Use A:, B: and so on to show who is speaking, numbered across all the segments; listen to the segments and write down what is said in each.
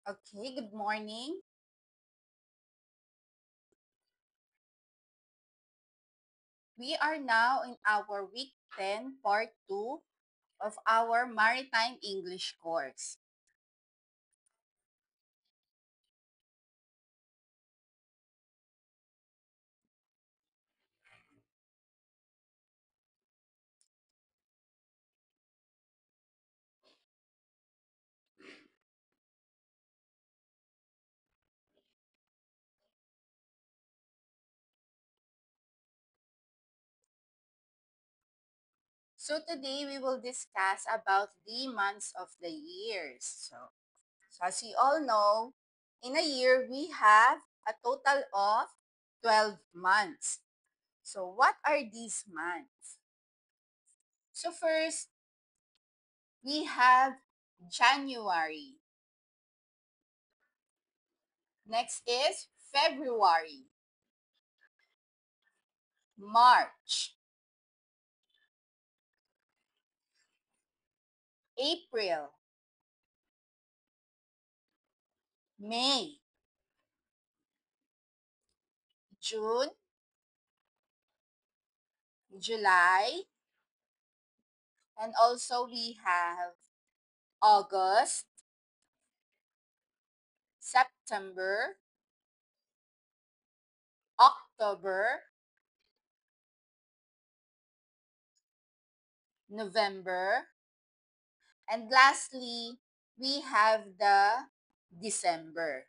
A: Okay, good morning. We are now in our week 10, part 2 of our Maritime English course. So today we will discuss about the months of the years. So as you all know, in a year we have a total of 12 months. So what are these months? So first, we have January. Next is February, March, April, May, June, July, and also we have August, September, October, November, and lastly, we have the December.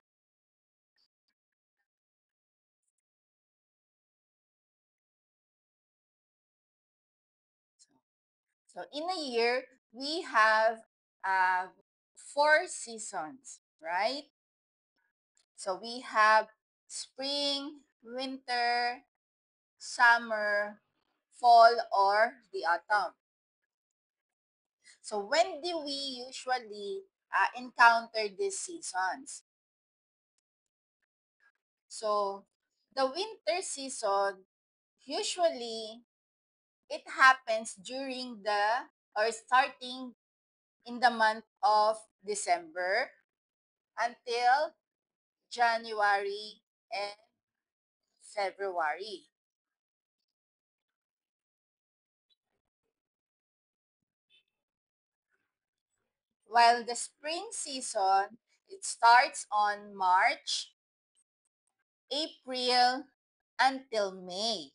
A: So in a year, we have uh, four seasons, right? So we have spring, winter, summer, fall, or the autumn. So when do we usually encounter these seasons? So the winter season, usually it happens during the or starting in the month of December until January and February. While the spring season, it starts on March, April, until May.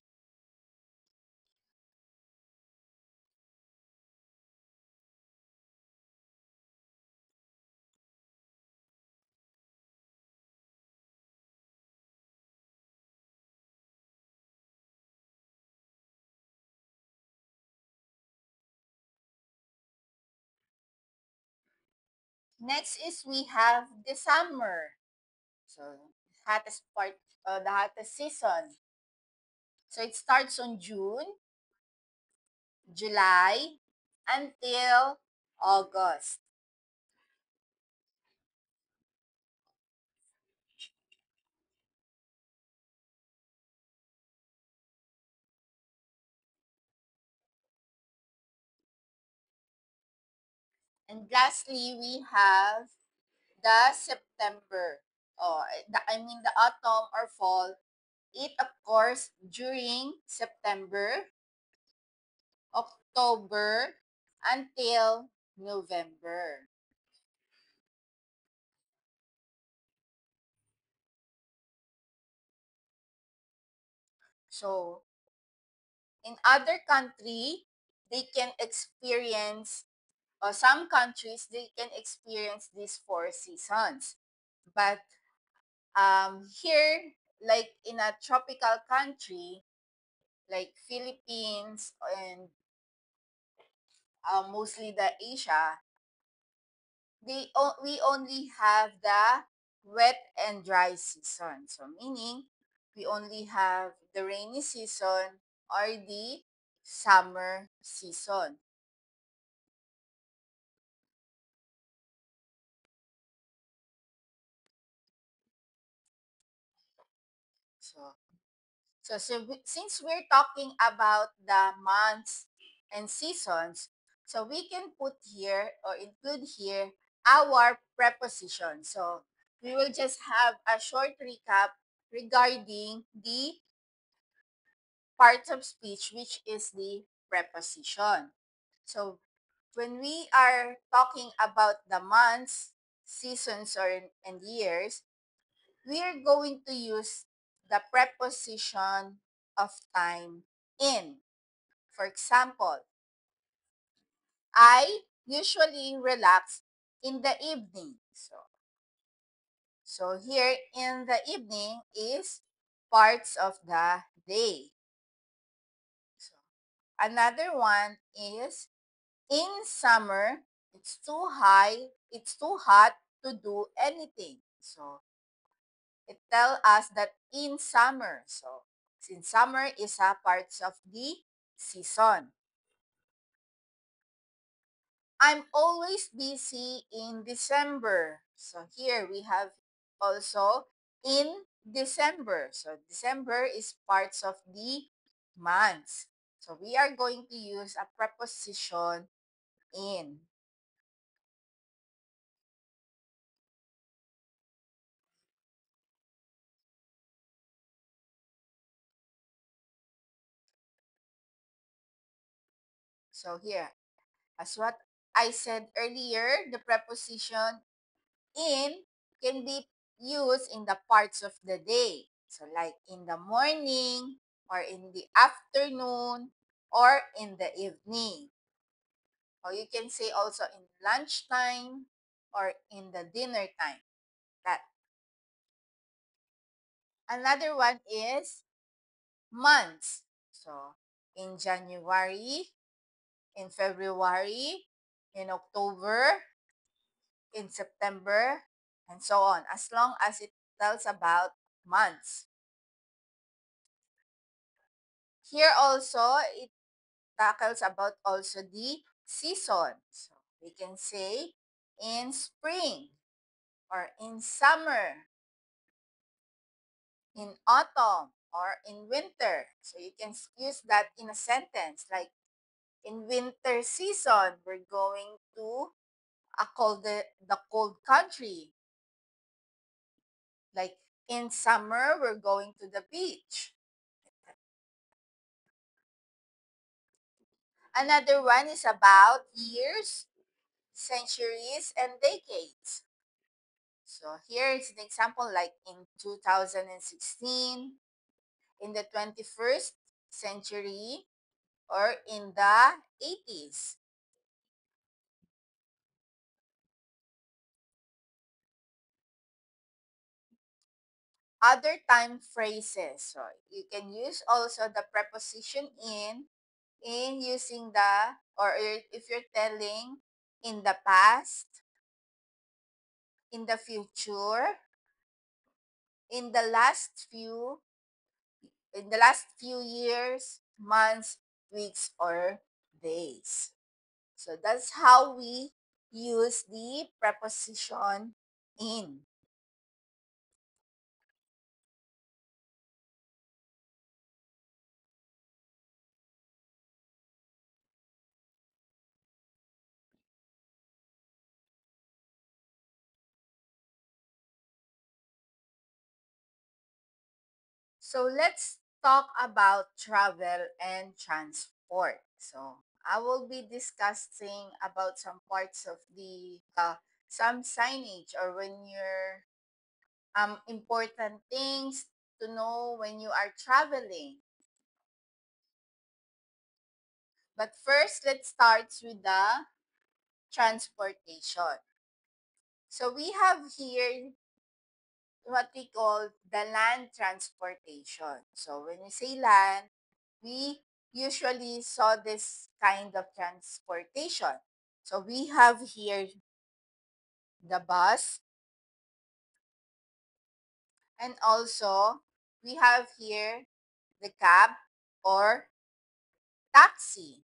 A: Next is we have the summer. So hottest part, the hottest season. So it starts on June, July, until August. And lastly, we have the September. I mean the autumn or fall. It occurs during September, October, until November. So in other country, they can experience, or some countries, they can experience these four seasons. But here, like in a tropical country, like Philippines and mostly the Asia, we only have the wet and dry season. So meaning we only have the rainy season or the summer season. So since we're talking about the months and seasons, so we can put here or include here our preposition. So we will just have a short recap regarding the parts of speech, which is the preposition. So when we are talking about the months, seasons, and years, we are going to use the preposition of time in. For example, I usually relax in the evening. So here in the evening is parts of the day. So another one is in summer, it's too hot to do anything. So it tells us that in summer. So in summer is a parts of the season. I'm always busy in December. So here we have also in December. So December is parts of the months. So we are going to use a preposition in. So here, as what I said earlier, the preposition in can be used in the parts of the day. So like in the morning or in the afternoon or in the evening. Or you can say also in lunchtime or in the dinner time. That another one is months. So in January, in February, in October, in September, and so on, as long as it tells about months. Here also, it tackles about also the season. So we can say in spring or in summer, in autumn or in winter. So you can use that in a sentence like in winter season, we're going to the cold country. Like in summer, we're going to the beach. Another one is about years, centuries, and decades. So here is an example like in 2016, in the 21st century, or in the 80s. Other time phrases. So you can use also the preposition in using the, or if you're telling in the past, in the future, in the last few, in the last few years, months, weeks, or days. So that's how we use the preposition in. So let's talk about travel and transport. So I will be discussing about some parts of the some signage or when you're important things to know when you are traveling. But first, let's start with the transportation. So we have here what we call the land transportation. So when we say land, we usually saw this kind of transportation. So we have here the bus, and also we have here the cab or taxi.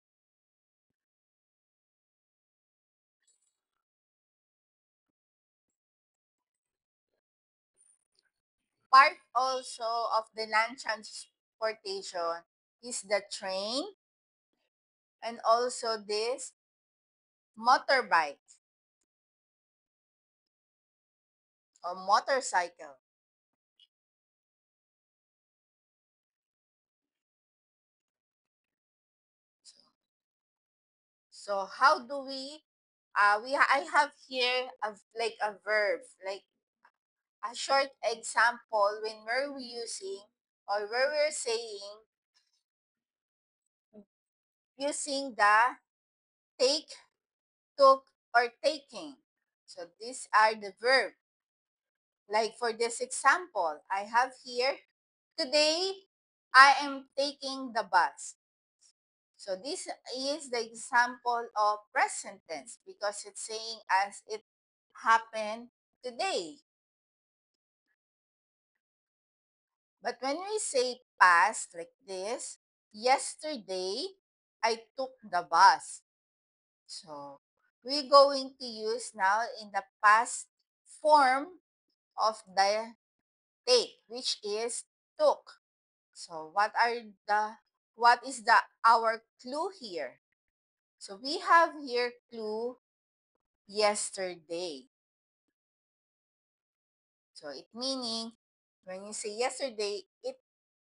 A: Part also of the land transportation is the train and also this motorbike. or motorcycle. So how do I have here like a verb, like a short example when we're using or where we're saying using the take, took, or taking. So these are the verb. Like for this example, I have here, today I am taking the bus. So this is the example of present tense because it's saying as it happened today. But when we say past like this, yesterday I took the bus. So we're going to use now in the past form of the take, which is took. So what is the our clue here? So we have here clue yesterday. So it meaning when you say yesterday, it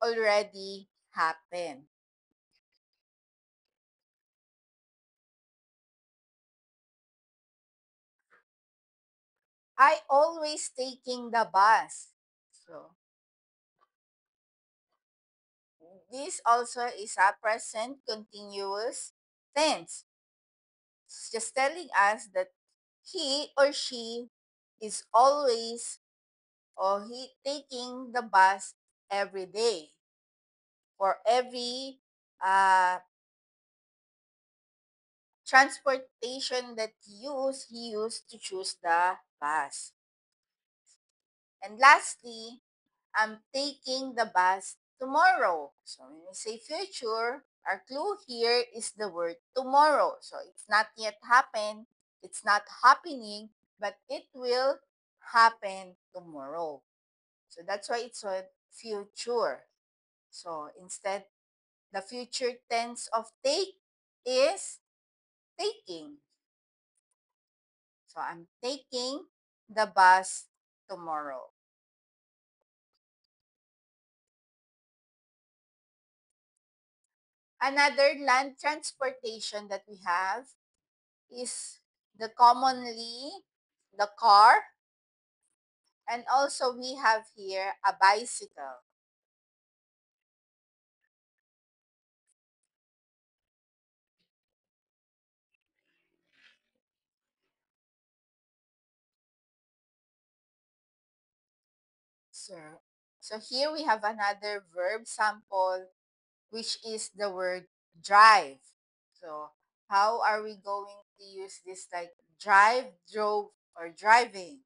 A: already happened. I always taking the bus. So this also is a present continuous tense. It's just telling us that he or she is always or he taking the bus every day. For every uh, transportation that he used to choose the bus. And lastly, I'm taking the bus tomorrow. So when we say future, our clue here is the word tomorrow. So it's not yet happened, it's not happening, but it will happen tomorrow. So that's why it's a future. So instead, the future tense of take is taking. So I'm taking the bus tomorrow. Another land transportation that we have is the commonly the car, and also we have here a bicycle. So, so here we have another verb sample, which is the word drive. So how are we going to use this like drive, drove, or driving?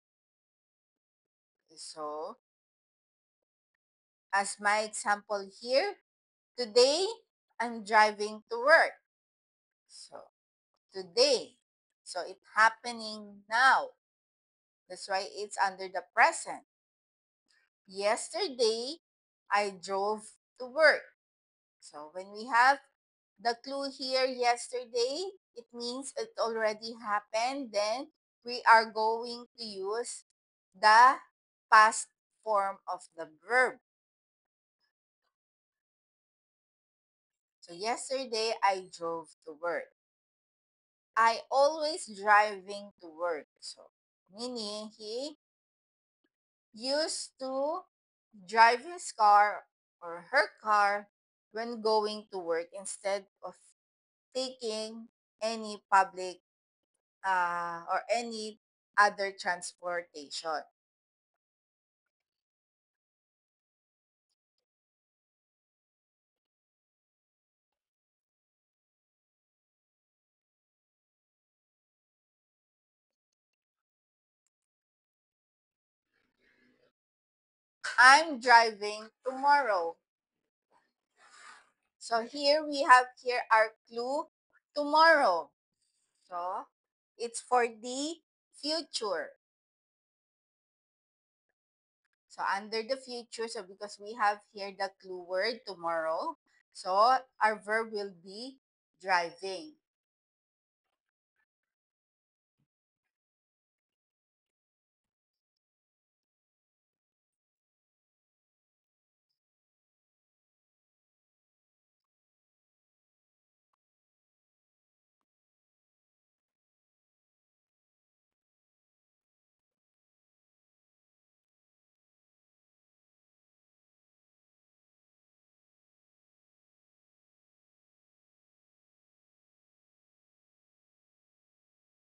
A: So as my example here, today I'm driving to work. So today. So it's happening now. That's why it's under the present. Yesterday, I drove to work. So when we have the clue here yesterday, it means it already happened. Then we are going to use the past form of the verb. So yesterday, I drove to work. I always driving to work. So meaning he used to drive his car or her car when going to work instead of taking any public or any other transportation. I'm driving tomorrow. So here we have here our clue tomorrow. So it's for the future. So under the future, so because we have here the clue word tomorrow, so our verb will be driving.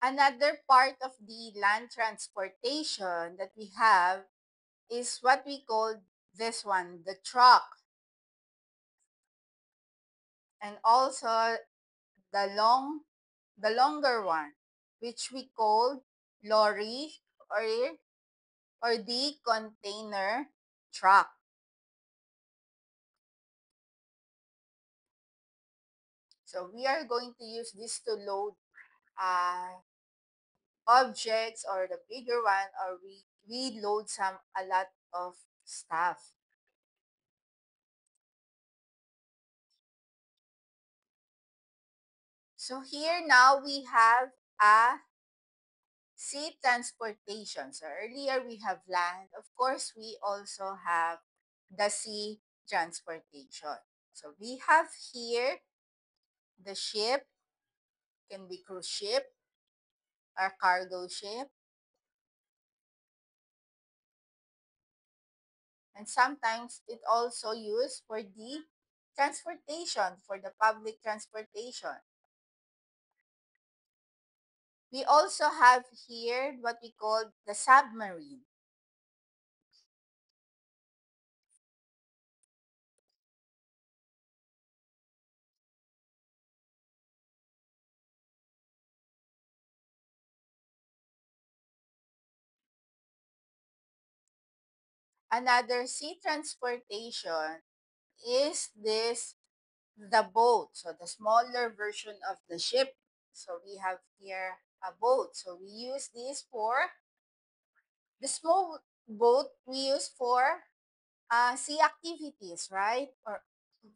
A: Another part of the land transportation that we have is what we call this one, the truck, and also the the longer one, which we call lorry or the container truck. So we are going to use this to load uh, objects, or the bigger one, or we load a lot of stuff. So here now we have a sea transportation. So earlier we have land. Of course, we also have the sea transportation. So we have here the ship, can be cruise ship or cargo ship. And sometimes it also used for the transportation, for the public transportation. We also have here what we call the submarine. Another sea transportation is the boat. So the smaller version of the ship. So we have here a boat. So we use this for the small boat we use for sea activities, right? Or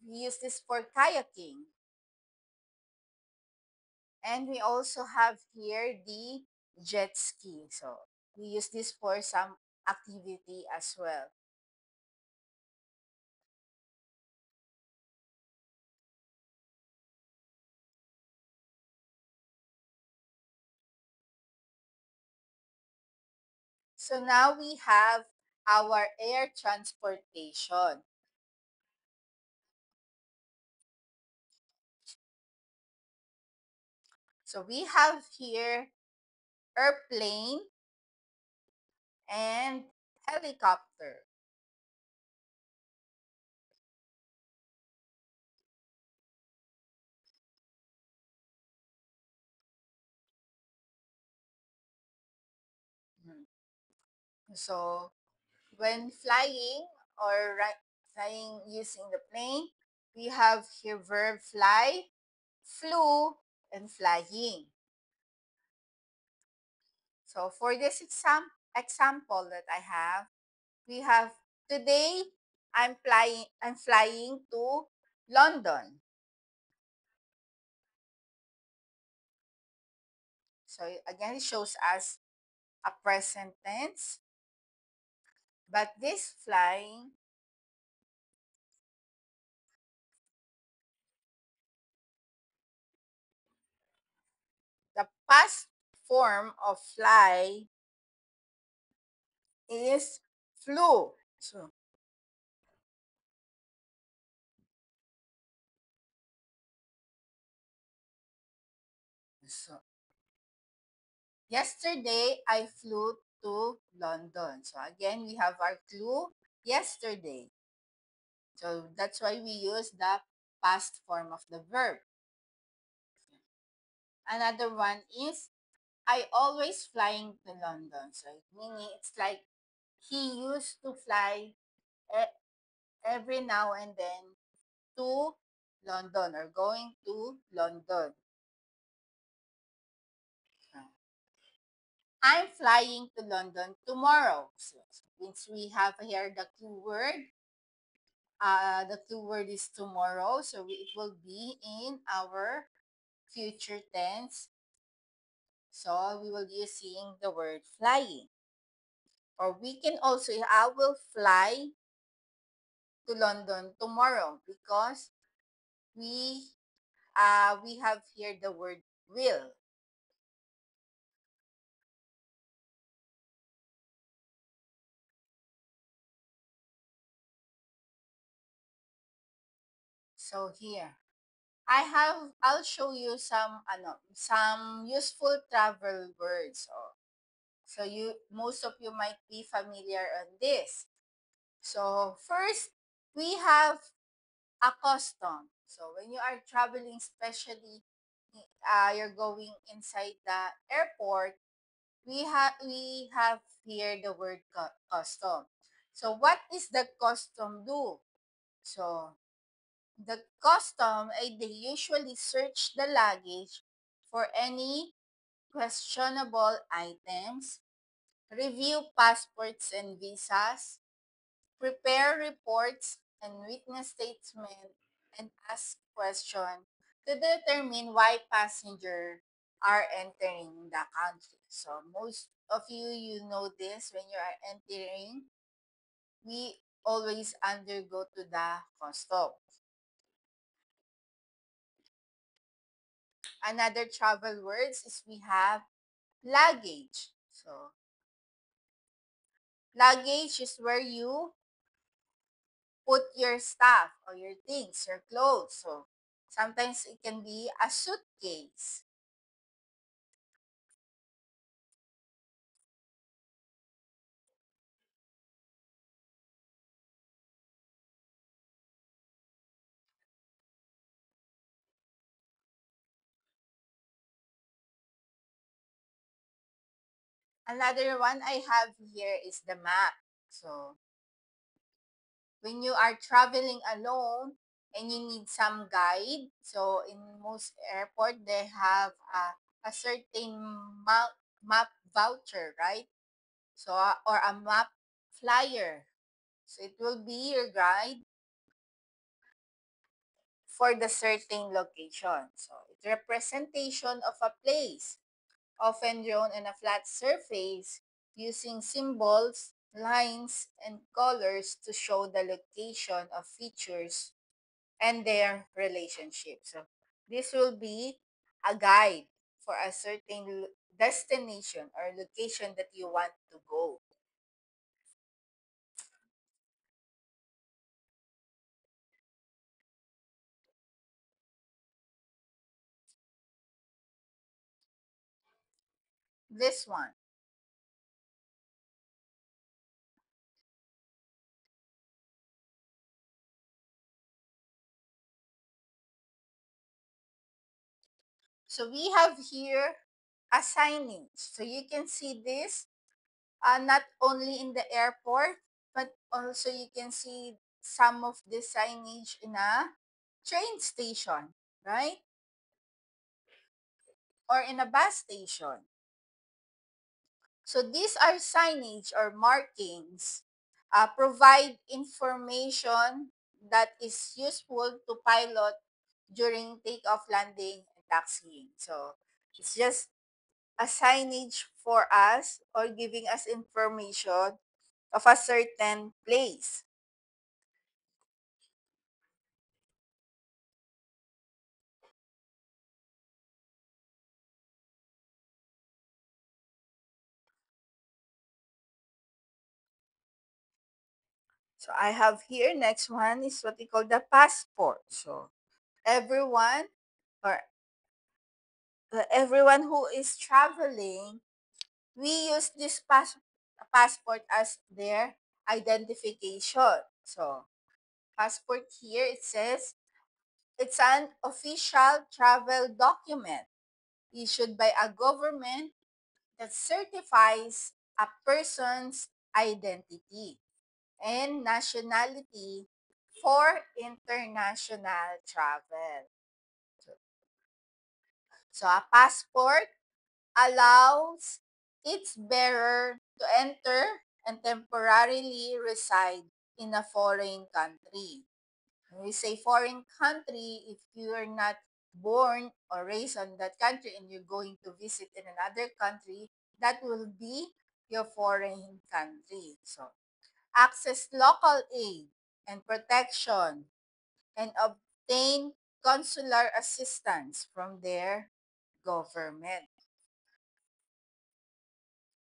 A: we use this for kayaking. And we also have here the jet ski. So we use this for some activity as well. So now we have our air transportation. So we have here airplane and helicopter. Mhm. So when flying or flying using the plane, we have here verb fly, flew, and flying. So for this example that I have, we have today I'm flying to London. So again, it shows us a present tense, but this flying, the past form of fly is flew. So yesterday I flew to London. So again, we have our clue yesterday. So that's why we use the past form of the verb. Another one is I always flying to London. So meaning it's like he used to fly e- every now and then to London, or going to London. I'm flying to London tomorrow. So since we have here the clue word, the clue word is tomorrow. So it will be in our future tense. So we will be using the word flying. Or we can also, I will fly to London tomorrow, because we we have here the word will. So here. I'll show you some useful travel words. So most of you might be familiar on this. So first, we have a custom. So when you are traveling, especially you're going inside the airport, we have here the word custom. So what is the custom do? So the custom, they usually search the luggage for any questionable items, review passports and visas, prepare reports and witness statements, and ask questions to determine why passengers are entering the country. So most of you know this, when you are entering, we always undergo to the custom. Another travel words is we have luggage. So luggage is where you put your stuff or your things, your clothes. So sometimes it can be a suitcase. Another one I have here is the map. So when you are traveling alone and you need some guide, so in most airport they have a certain map voucher, right? So or a map flyer. So it will be your guide for the certain location. So it's representation of a place, often drawn on a flat surface using symbols, lines, and colors to show the location of features and their relationship. So this will be a guide for a certain destination or location that you want to go. This one. So we have here a signage. So you can see this not only in the airport, but also you can see some of the signage in a train station, right? Or in a bus station. So these are signage or markings, provide information that is useful to pilot during takeoff, landing, and taxiing. So it's just a signage for us or giving us information of a certain place. So I have here, next one is what we call the passport. So everyone or everyone who is traveling, we use this passport as their identification. So passport here, it says it's an official travel document issued by a government that certifies a person's identity and nationality for international travel. So, so a passport allows its bearer to enter and temporarily reside in a foreign country. When we say foreign country, if you are not born or raised on that country and you're going to visit in another country, that will be your foreign country. So access local aid and protection, and obtain consular assistance from their government.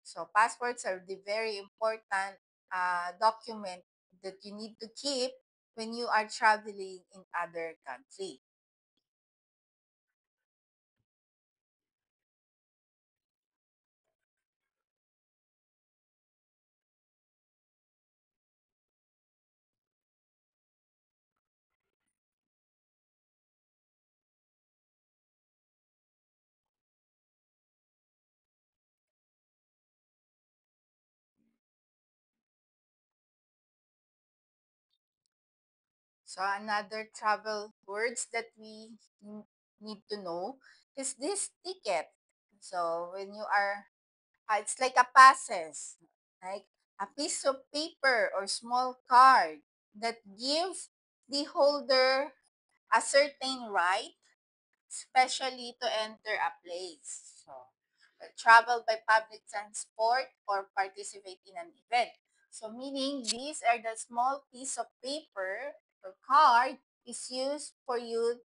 A: So passports are the very important document that you need to keep when you are traveling in other country. So another travel words that we need to know is this ticket. So when you are, it's like a passes, like a piece of paper or small card that gives the holder a certain right, especially to enter a place. So, travel by public transport or participate in an event. So, meaning these are the small piece of paper or card is used for you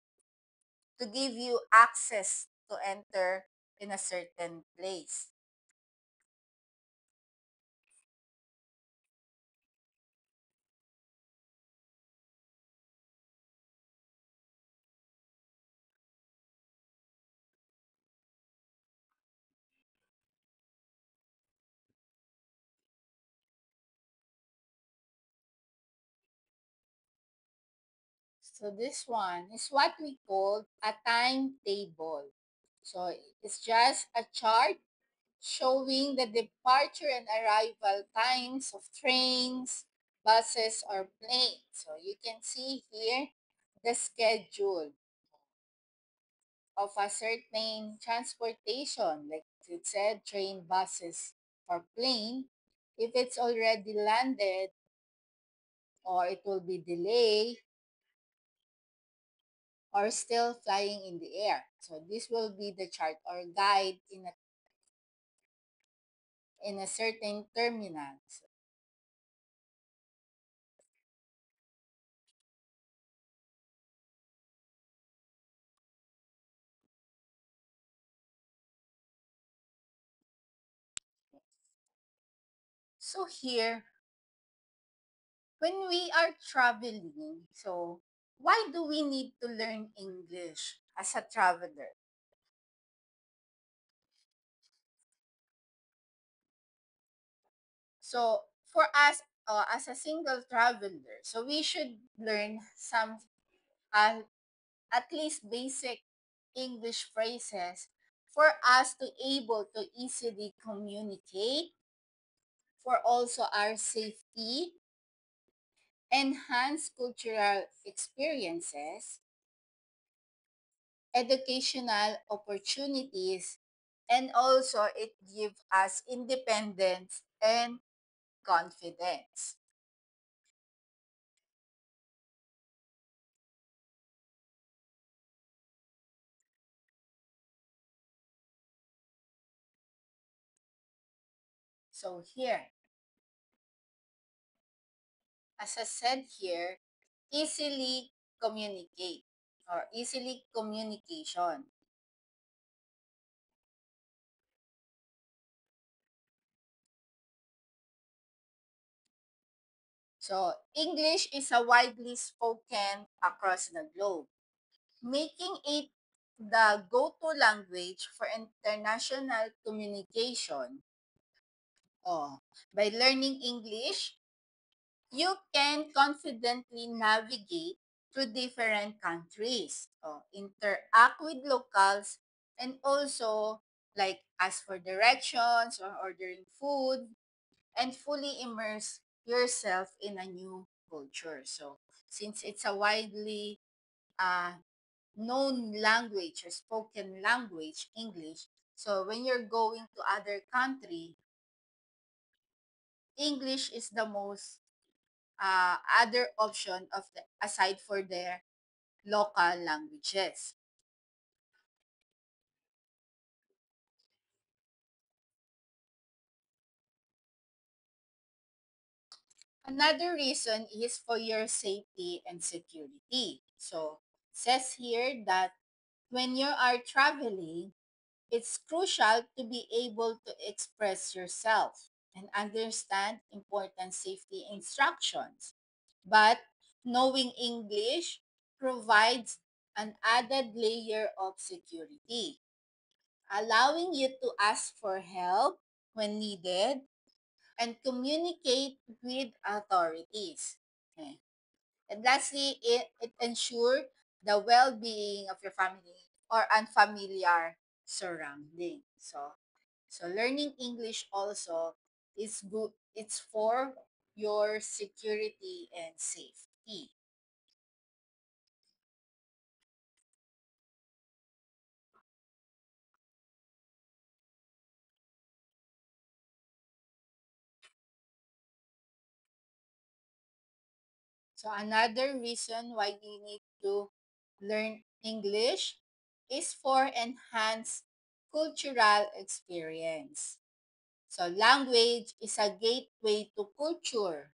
A: to give you access to enter in a certain place. So this one is what we call a timetable. So it's just a chart showing the departure and arrival times of trains, buses, or planes. So you can see here the schedule of a certain transportation, like it said, train, buses, or plane. If it's already landed or it will be delayed or still flying in the air. So this will be the chart or guide in a certain terminal. So here, when we are traveling, so why do we need to learn English as a traveler? So for us, as a single traveler, so we should learn some, uh, at least basic English phrases for us to able to easily communicate, for also our safety, enhance cultural experiences, educational opportunities, and also it gives us independence and confidence. So here, as I said here, easily communicate or easily communication. So English is a widely spoken across the globe, making it the go-to language for international communication. Oh, by learning English, you can confidently navigate through different countries, interact with locals, and also like ask for directions or ordering food, and fully immerse yourself in a new culture. So since it's a widely uh, known language or spoken language, English, so when you're going to other country, English is the most other option of the, aside for their local languages. Another reason is for your safety and security. So, says here that when you are traveling, it's crucial to be able to express yourself and understand important safety instructions. But knowing English provides an added layer of security, allowing you to ask for help when needed and communicate with authorities. Okay. And lastly, it ensures the well-being of your family or unfamiliar surrounding. So learning English also is good. It's for your security and safety. So another reason why you need to learn English is for enhanced cultural experience. So language is a gateway to culture.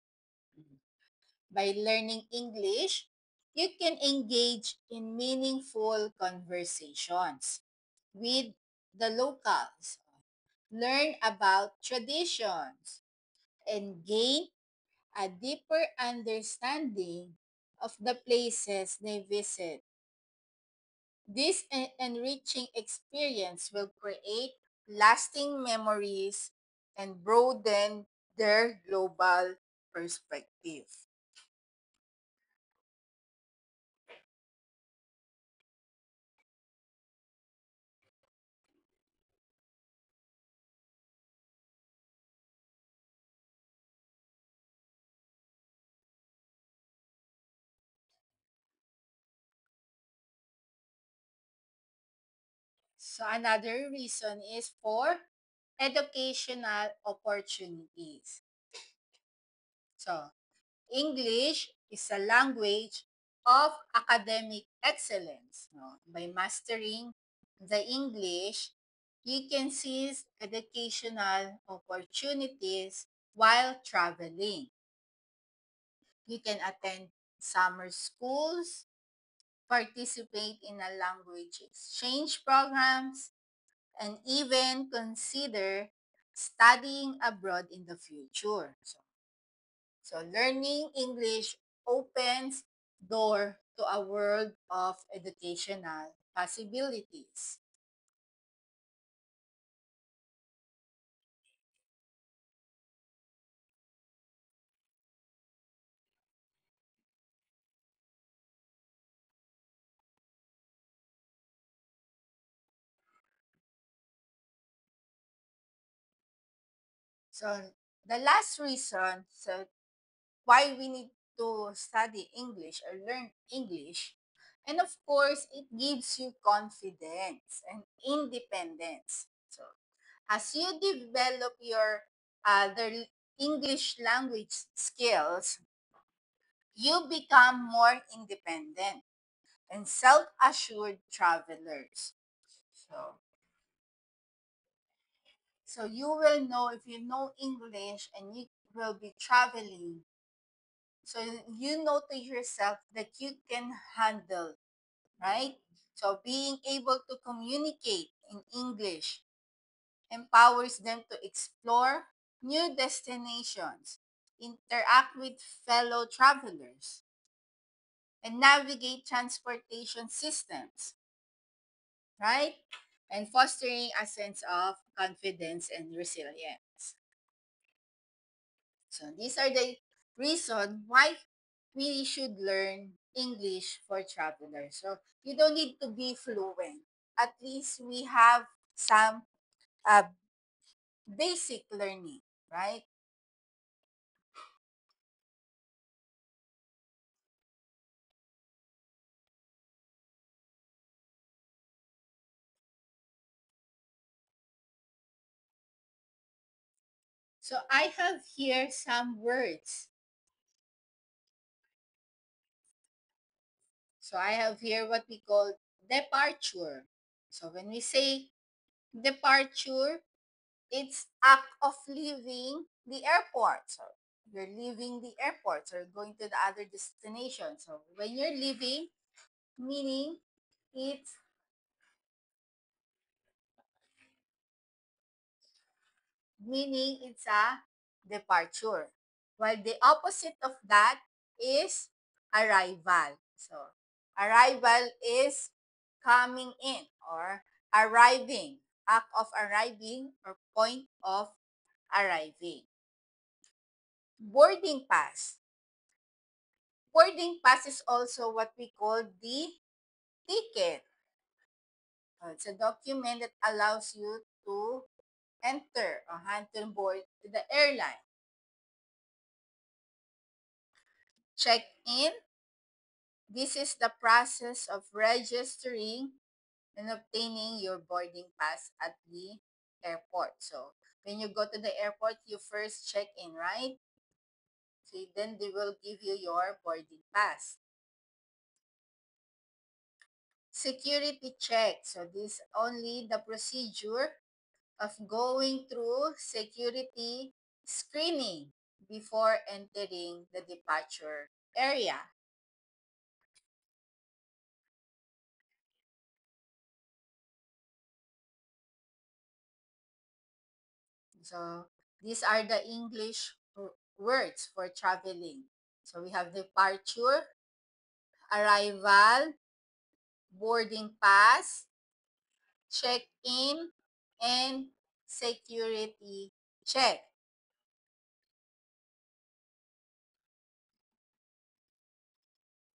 A: By learning English, you can engage in meaningful conversations with the locals, learn about traditions, and gain a deeper understanding of the places they visit. This enriching experience will create lasting memories and broaden their global perspective. So another reason is for educational opportunities. So English is a language of academic excellence. No? By mastering the English, you can seize educational opportunities while traveling. You can attend summer schools, participate in a language exchange programs, and even consider studying abroad in the future. So learning English opens door to a world of educational possibilities. So the last reason why we need to study English or learn English, and of course, it gives you confidence and independence. So as you develop your other English language skills, you become more independent and self-assured travelers. So, so you will know if you know English and you will be traveling. So you know to yourself that you can handle, right? So being able to communicate in English empowers them to explore new destinations, interact with fellow travelers, and navigate transportation systems, right? And fostering a sense of confidence and resilience. So these are the reason why we should learn English for travelers. So you don't need to be fluent. At least we have some uh, basic learning, right? So I have here some words. So I have here what we call departure. So when we say departure, it's act of leaving the airport. So you're leaving the airport or going to the other destination. So when you're leaving, meaning it's it's a departure. While the opposite of that is arrival. So arrival is coming in or arriving, act of arriving or point of arriving. Boarding pass. Boarding pass is also what we call the ticket. It's a document that allows you to enter or enter board to the airline. Check in. This is the process of registering and obtaining your boarding pass at the airport. So when you go to the airport, you first check in, right? Okay, then they will give you your boarding pass. Security check. So this only the procedure of going through security screening before entering the departure area. So these are the English words for traveling. So we have departure, arrival, boarding pass, check-in, and security check.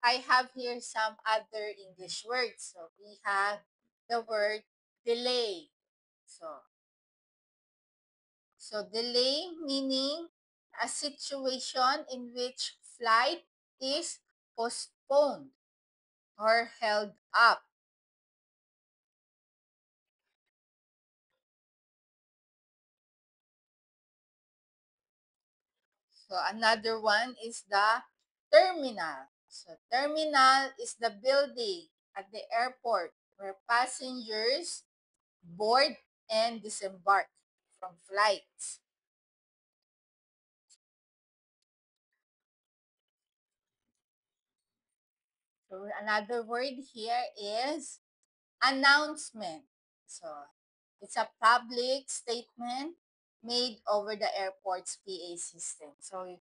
A: I have here some other English words. So we have the word delay. So, so delay meaning a situation in which flight is postponed or held up. So another one is the terminal. So terminal is the building at the airport where passengers board and disembark from flights. So another word here is announcement. So it's a public statement made over the airport's PA system. So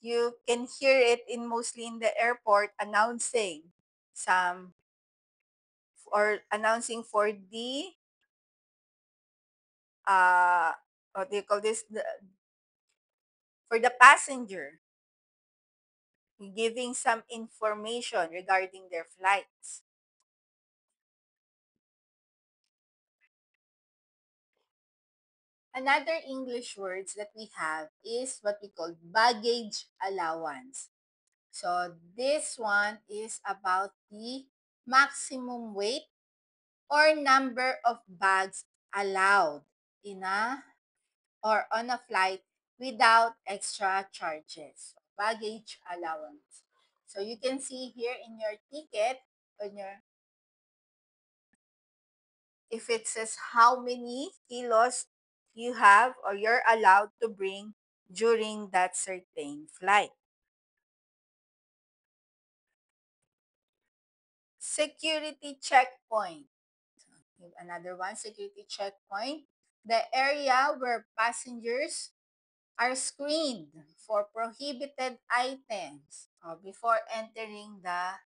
A: you can hear it in mostly in the airport announcing some or announcing for the uh what do you call this, for the passenger, giving some information regarding their flights. Another English words that we have is what we call baggage allowance. So this one is about the maximum weight or number of bags allowed in a or on a flight without extra charges. So, baggage allowance. So you can see here in your ticket, on your if it says how many kilos you have or you're allowed to bring during that certain flight. Security checkpoint. Another one, security checkpoint. The area where passengers are screened for prohibited items before entering the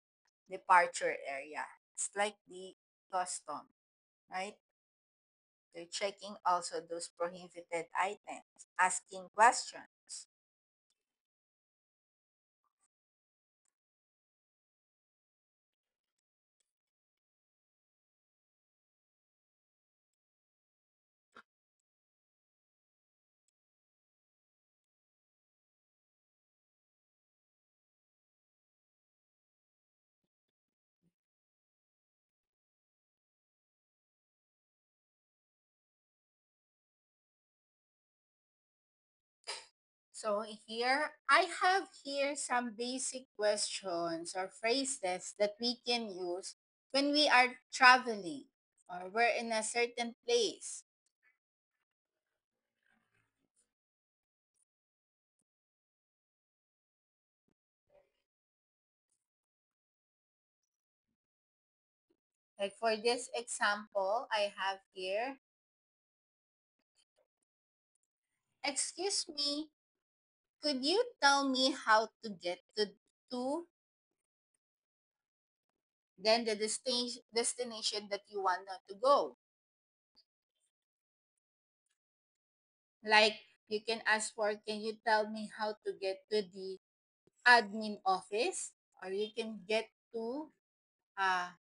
A: departure area. It's like the custom, right? They're checking also those prohibited items, asking questions. So here, I have here some basic questions or phrases that we can use when we are traveling or we're in a certain place. Like for this example, I have here, excuse me, could you tell me how to get to then the destination that you want to go? Like you can ask for, can you tell me how to get to the admin office? Or you can get to a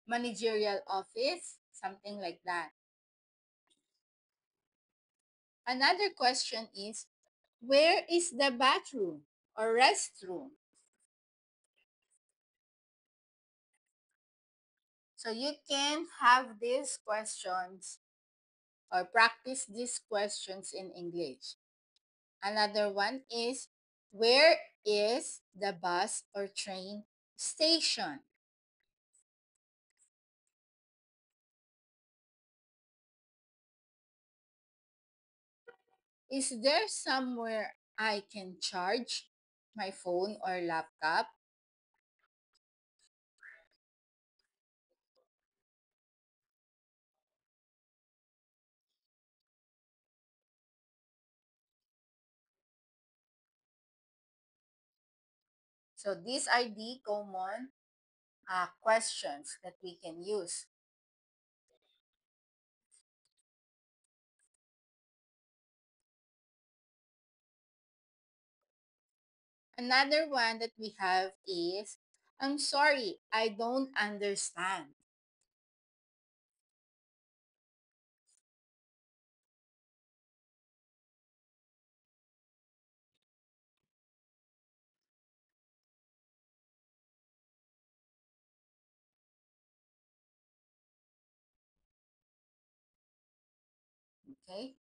A: managerial office, something like that. Another question is, where is the bathroom or restroom? So you can have these questions or practice these questions in English. Another one is, Where is the bus or train station? Is there somewhere I can charge my phone or laptop? So these are the common questions that we can use. Another one that we have is, I'm sorry, I don't understand. Okay.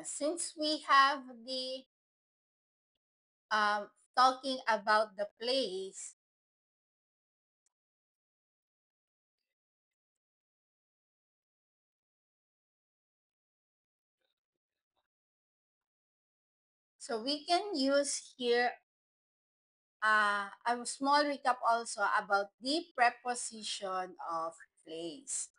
A: Since we have the talking about the place, so we can use here a small recap also about the preposition of place.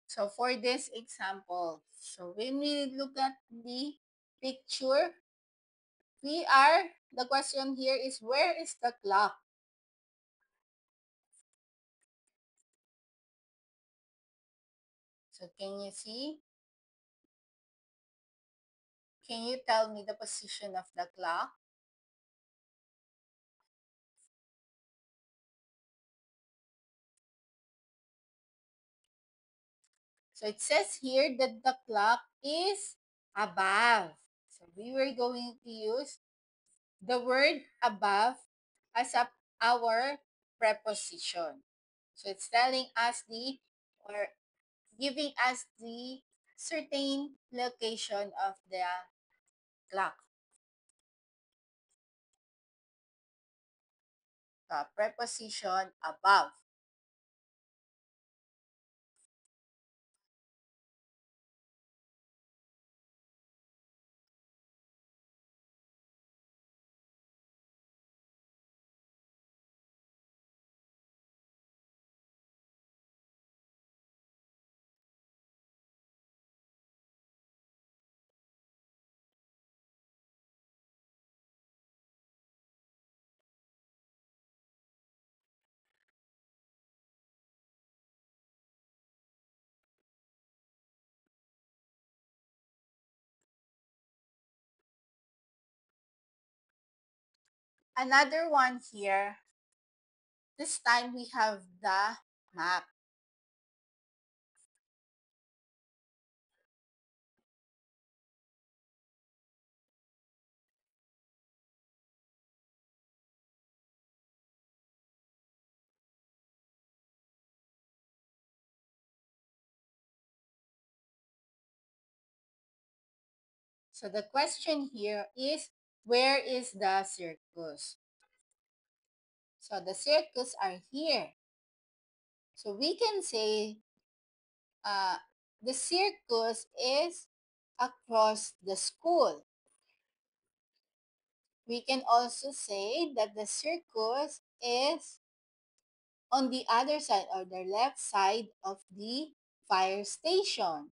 A: So for this example, so when we look at the picture, the question here is, where is the clock? So can you tell me the position of the clock? So it says here that the clock is above. So we were going to use the word above as our preposition. So it's telling us or giving us the certain location of the clock. Preposition above. Another one here, this time we have the map. So the question here is, where is the circus? So the circus are here. So we can say uh, the circus is across the school. We can also say that the circus is on the other side or the left side of the fire station.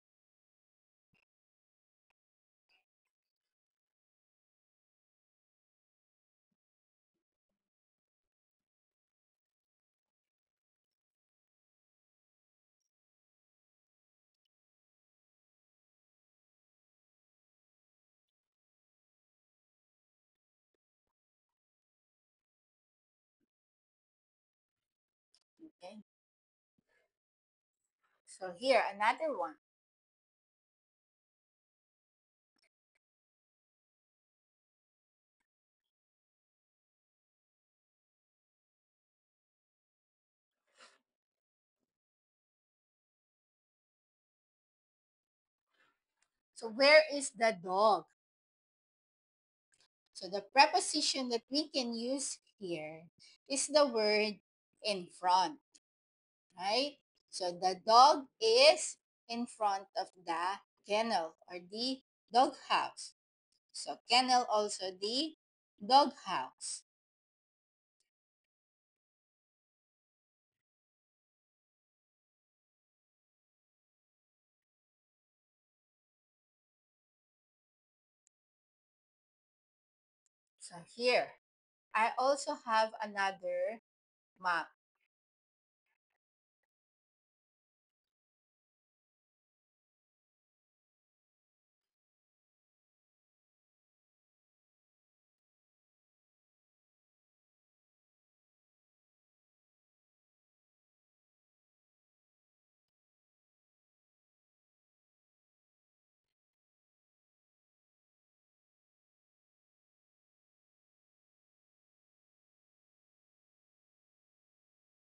A: Okay. So here, another one. So where is the dog? So the preposition that we can use here is the word in front, right? So the dog is in front of the kennel or the dog house. So kennel also the dog house. So here, I also have another map.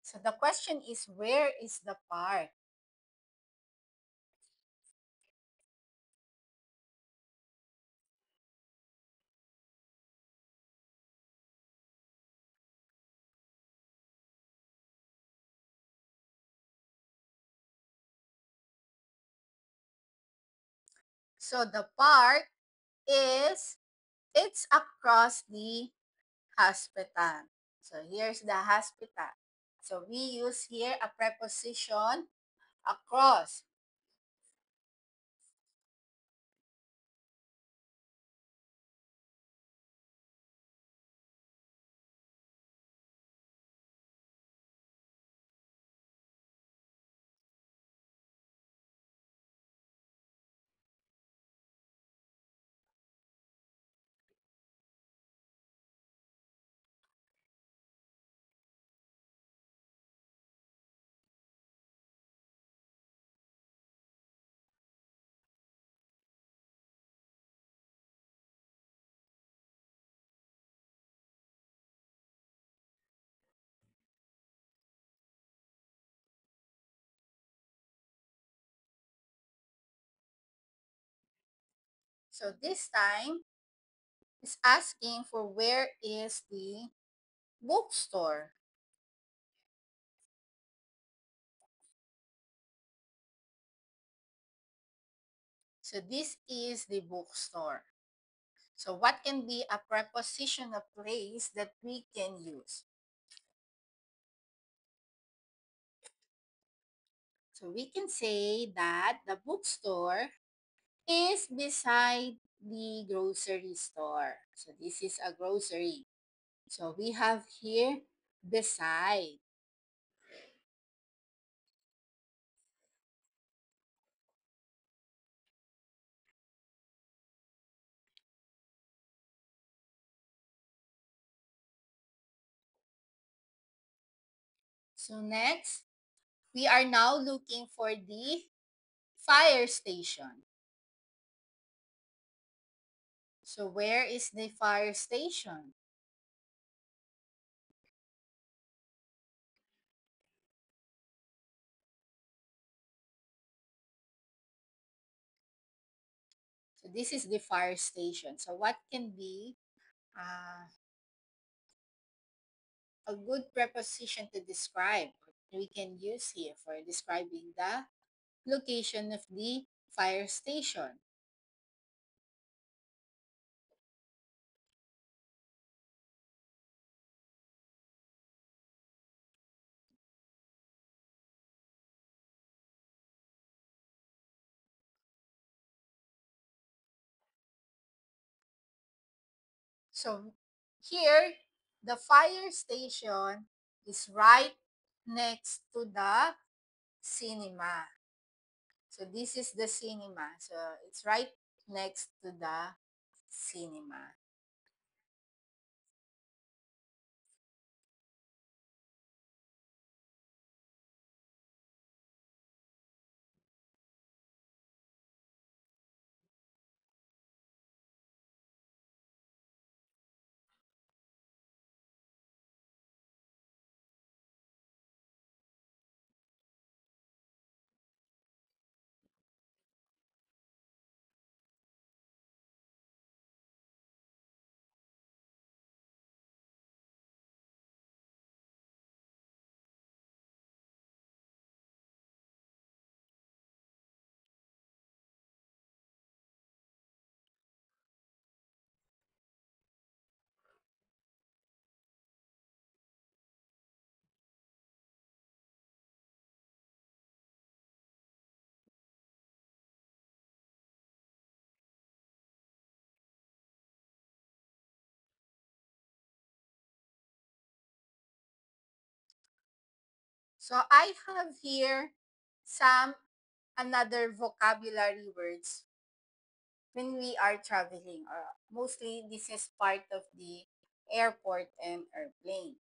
A: So the question is, where is the park? So the park is, it's across the hospital. So here's the hospital. So we use here a preposition across. So this time is asking for where is the bookstore. So this is the bookstore. So what can be a preposition of place that we can use? So we can say that the bookstore is beside the grocery store. So this is a grocery. So we have here beside. So next, we are now looking for the fire station. So where is the fire station? So this is the fire station. So what can be uh, a good preposition to describe we can use here for describing the location of the fire station? So here, the fire station is right next to the cinema. So this is the cinema. So it's right next to the cinema. So I have here some another vocabulary words when we are traveling. Mostly this is part of the airport and airplane.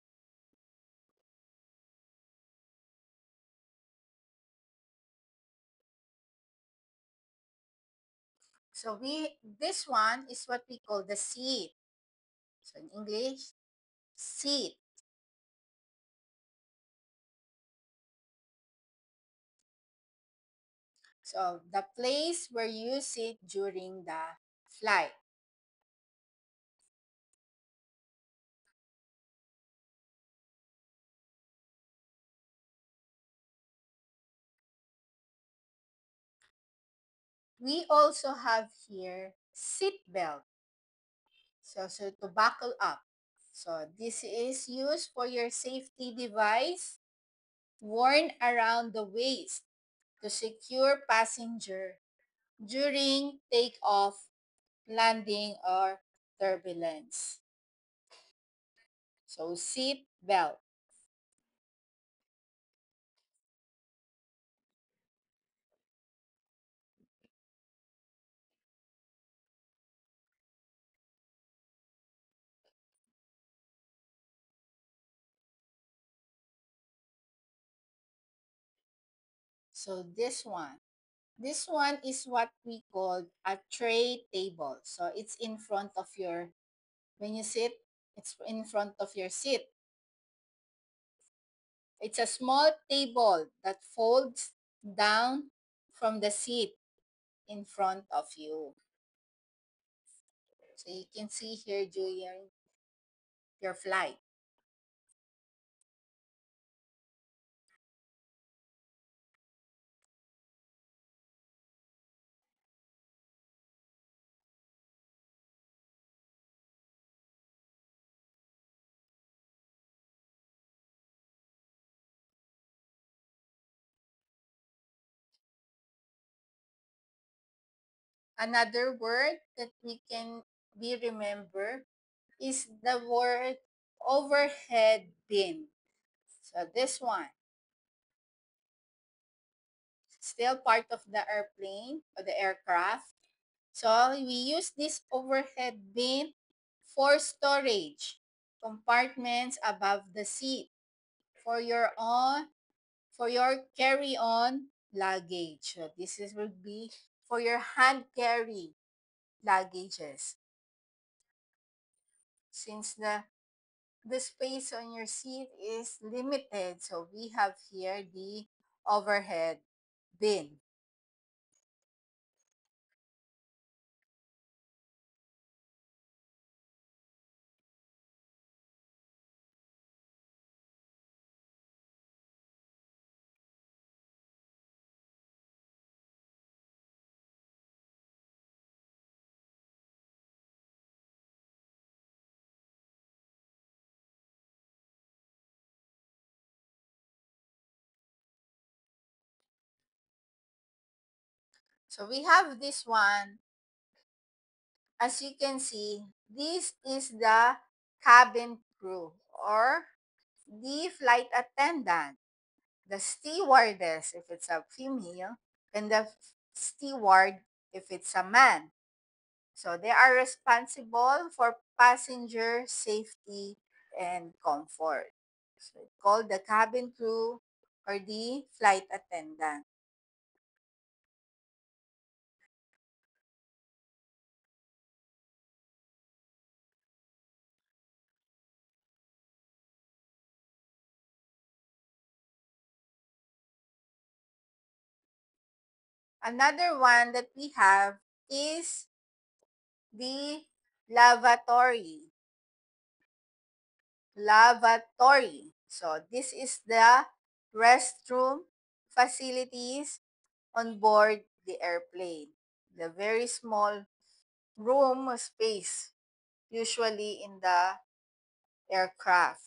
A: So this one is what we call the seat. So in English, seat. So the place where you sit during the flight. We also have here seat belt. So to buckle up. So this is used for your safety device worn around the waist to secure passenger during takeoff, landing, or turbulence. So seat belt. So this one. This one is what we call a tray table. So it's in front of your, when you sit, it's in front of your seat. It's a small table that folds down from the seat in front of you. So you can see here during your flight. Another word that we can be remember is the word overhead bin. So this one, still part of the airplane or the aircraft. So we use this overhead bin for storage compartments above the seat for your on for your carry-on luggage. So this is will be for your hand carry luggages. Since the space on your seat is limited, so we have here the overhead bin. So we have this one. As you can see, this is the cabin crew or the flight attendant, the stewardess if it's a female, and the steward if it's a man. So they are responsible for passenger safety and comfort. So it's called the cabin crew or the flight attendant. Another one that we have is the lavatory. Lavatory. So this is the restroom facilities on board the airplane. The very small room space, usually in the aircraft.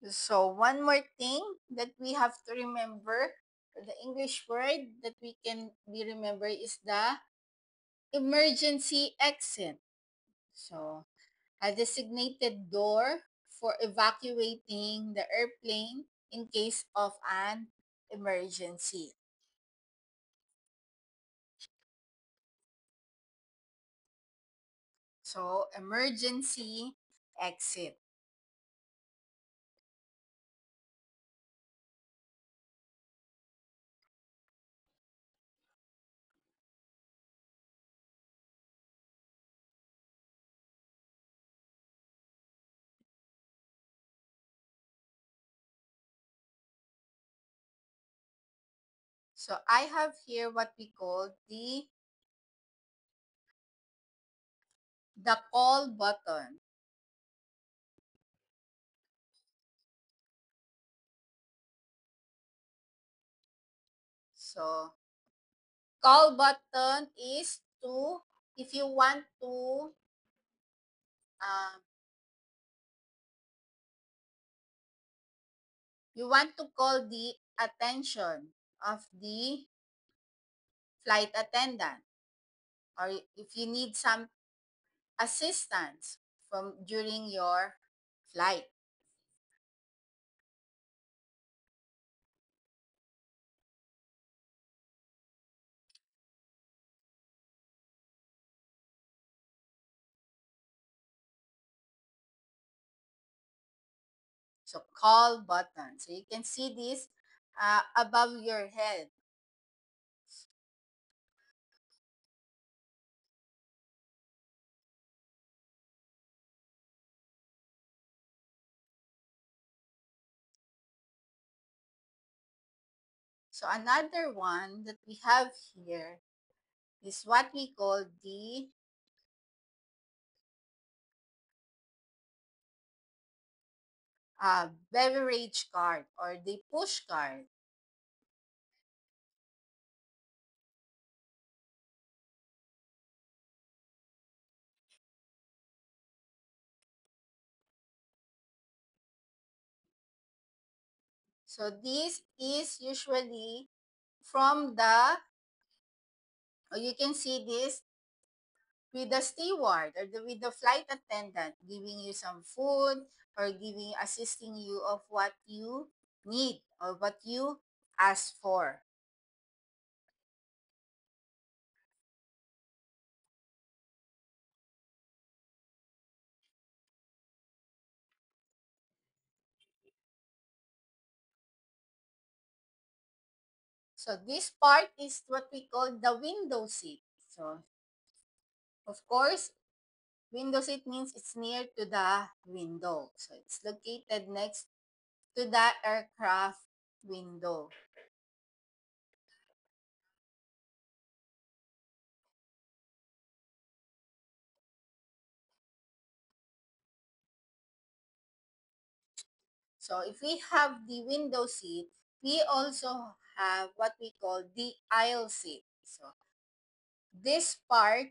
A: So one more thing that we have to remember, the English word that we can be remember is the emergency exit. So a designated door for evacuating the airplane in case of an emergency. So emergency exit. So I have here what we call the call button. So call button is to if um, you want to call the attention of the flight attendant, or if you need some assistance from during your flight. So call button. So you can see this above your head. So another one that we have here is what we call the beverage card or the push card. So this is usually from or you can see this with the steward or with the flight attendant giving you some food or assisting you of what you need or what you ask for. So this part is what we call the window seat. So of course, window seat means it's near to the window. So it's located next to the aircraft window. So if we have the window seat, we also have what we call the aisle seat. So this part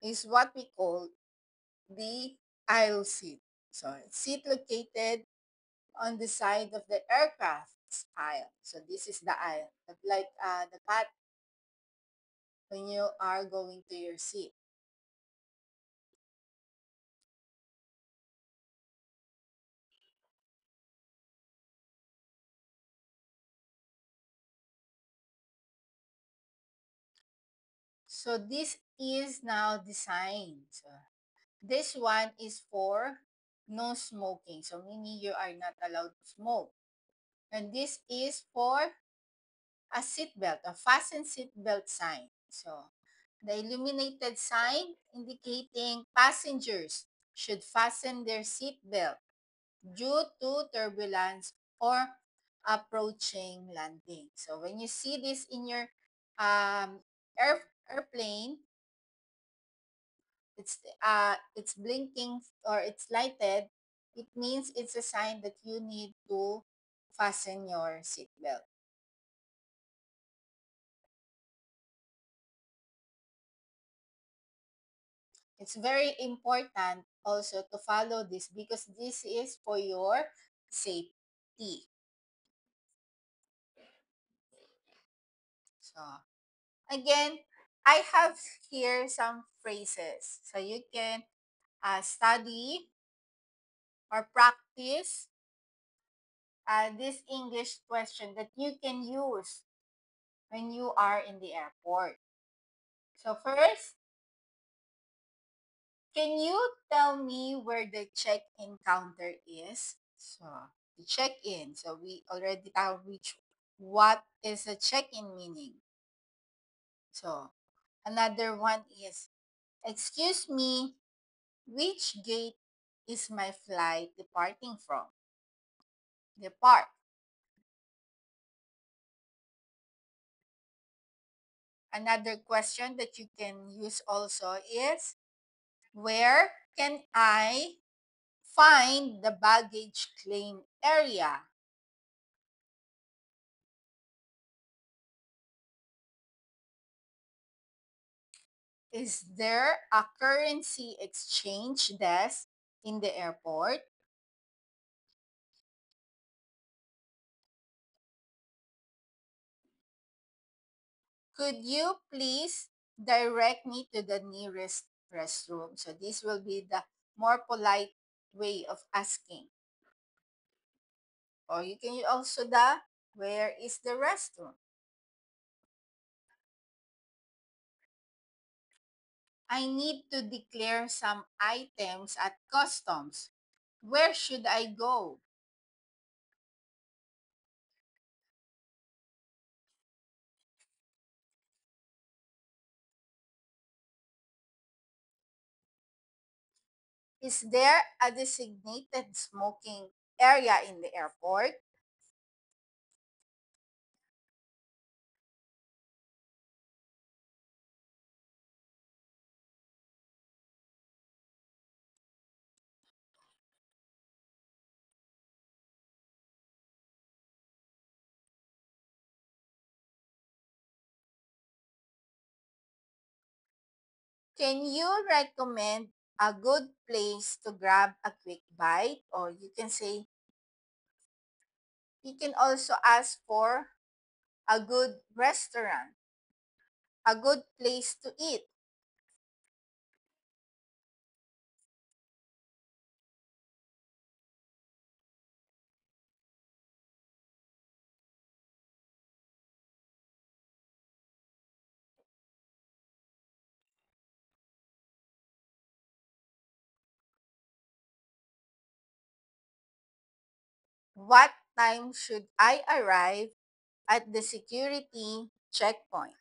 A: is what we call the aisle seat. So it's seat located on the side of the aircraft's aisle. So this is the aisle, like the path when you are going to your seat. So this is now designed. So this one is for no smoking. So meaning you are not allowed to smoke. And this is for a seatbelt, a fasten seatbelt sign. So the illuminated sign indicating passengers should fasten their seatbelt due to turbulence or approaching landing. So when you see this in your um, airplane, it's blinking or it's lighted, it means it's a sign that you need to fasten your seatbelt. It's very important also to follow this because this is for your safety. So, again, I have here some phrases. So, you can study or practice this English question that you can use when you are in the airport. So, first, can you tell me where the check-in counter is? So, the check-in. So, we already have reached what is a check-in meaning. So, another one is, excuse me, which gate is my flight departing from? Depart. Another question that you can use also is, where can I find the baggage claim area? Is there a currency exchange desk in the airport? Could you please direct me to the nearest restroom? So this will be the more polite way of asking. Or you can use also the, where is the restroom? I need to declare some items at customs. Where should I go? Is there a designated smoking area in the airport? Can you recommend a good place to grab a quick bite? Or you can say, you can also ask for a good restaurant, a good place to eat. What time should I arrive at the security checkpoint?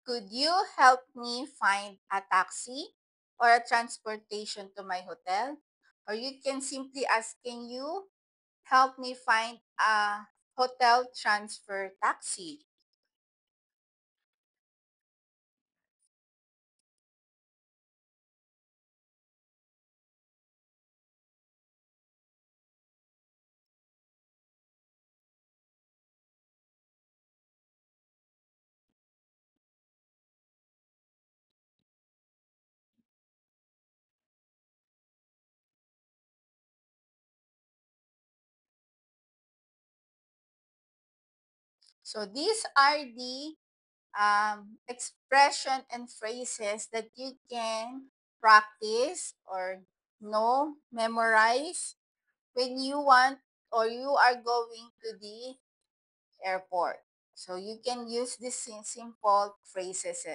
A: Could you help me find a taxi or a transportation to my hotel? Or you can simply ask, can you help me find a hotel transfer taxi? So these are the expression and phrases that you can practice or know, memorize when you want or you are going to the airport. So you can use these simple phrases.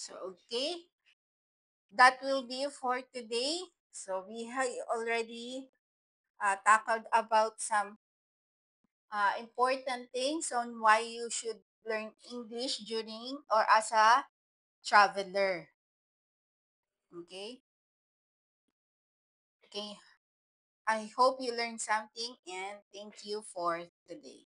A: So, okay, that will be for today. So, we have already tackled about some important things on why you should learn English during or as a traveler. Okay? Okay. I hope you learned something and thank you for today.